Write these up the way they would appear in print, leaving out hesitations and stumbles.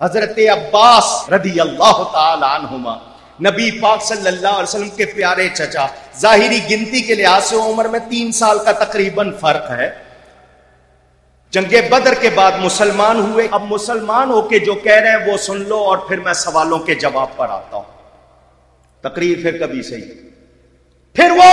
حضرت عباس رضی اللہ تعالی عنہما نبی پاک صلی اللہ علیہ وسلم کے پیارے چچا، ظاہری گنتی کے لحاظ سے عمر میں 3 سال کا تقریباً فرق ہے. جنگ بدر کے بعد مسلمان ہوئے. اب مسلمان ہو کے جو کہہ رہے ہیں وہ سن لو اور پھر میں سوالوں کے جواب پر آتا ہوں. تقریر پھر کبھی صحیح. پھر وہ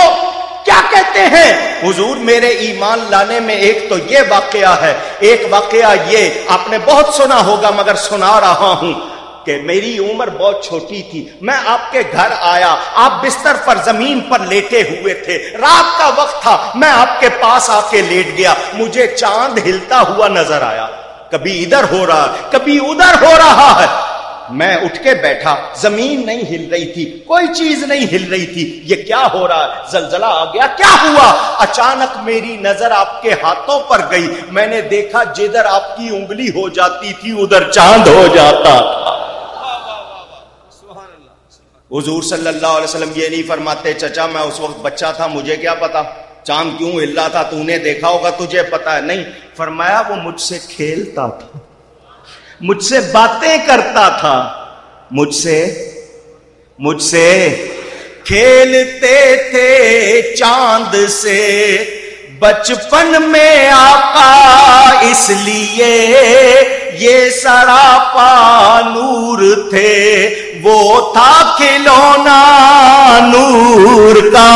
کیا کہتے ہیں؟ حضور میرے ایمان لانے میں ایک تو یہ واقعہ ہے، ایک واقعہ یہ آپ نے بہت سنا ہوگا مگر سنا رہا ہوں کہ میری عمر بہت چھوٹی تھی، میں آپ کے گھر آیا، آپ بستر پر زمین پر لیٹے ہوئے تھے، رات کا وقت تھا، میں آپ کے پاس آ کے لیٹ گیا، مجھے چاند ہلتا ہوا نظر آیا، کبھی ادھر ہو رہا کبھی ادھر ہو رہا ہے. میں اٹھ کے بیٹھا، زمین نہیں ہل رہی تھی، کوئی چیز نہیں ہل رہی تھی، یہ کیا ہو رہا ہے؟ زلزلہ آ گیا؟ کیا ہوا؟ اچانک میری نظر آپ کے ہاتھوں پر گئی، میں نے دیکھا جدھر آپ کی انگلی ہو جاتی تھی ادھر چاند ہو جاتا تھا. حضور صلی اللہ علیہ وسلم یہ نہیں فرماتے چچا میں اس وقت بچہ تھا، مجھے کیا پتا چاند کیوں ہل رہا تھا، تو نے دیکھا ہوگا تجھے پتا ہے. نہیں، فرمایا وہ مجھ سے کھیلتا تھا، مجھ سے باتیں کرتا تھا، مجھ سے کھیلتے تھے چاند سے بچپن میں آقا، اس لیے یہ سراپا نور تھے، وہ تھا کھلونا نور کا.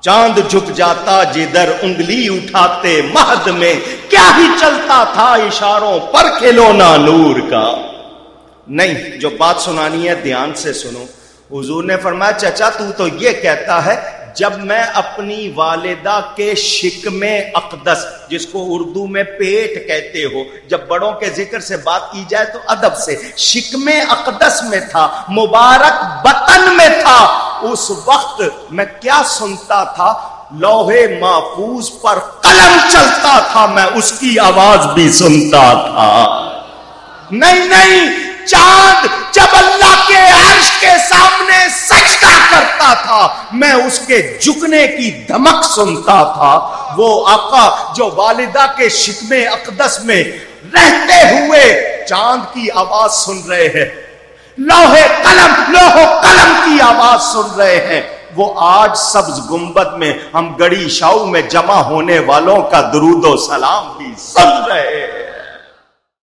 چاند جھک جاتا جدھر انگلی اٹھاتے مہد میں، کیا ہی چلتا تھا اشاروں پر کھلونا نور کا. نہیں، جو بات سنانی ہے دھیان سے سنو. حضور نے فرمایا چچا تو یہ کہتا ہے جب میں اپنی والدہ کے شکم اقدس، جس کو اردو میں پیٹ کہتے ہو، جب بڑوں کے ذکر سے بات کی جائے تو ادب سے، شکم اقدس میں تھا، مبارک بطن میں تھا، اس وقت میں کیا سنتا تھا؟ لوح محفوظ پر قلم چلتا تھا، میں اس کی آواز بھی سنتا تھا. نہیں، چاند جب اللہ کے عرش کے سامنے سجدہ کرتا تھا میں اس کے جھکنے کی دھمک سنتا تھا. وہ آقا جو والدہ کے شکم اقدس میں رہتے ہوئے چاند کی آواز سن رہے ہیں، لوح قلم کی آواز سن رہے ہیں، وہ آج سبز گنبد میں ہم گڑی شاؤ میں جمع ہونے والوں کا درود و سلام بھی سن رہے ہیں.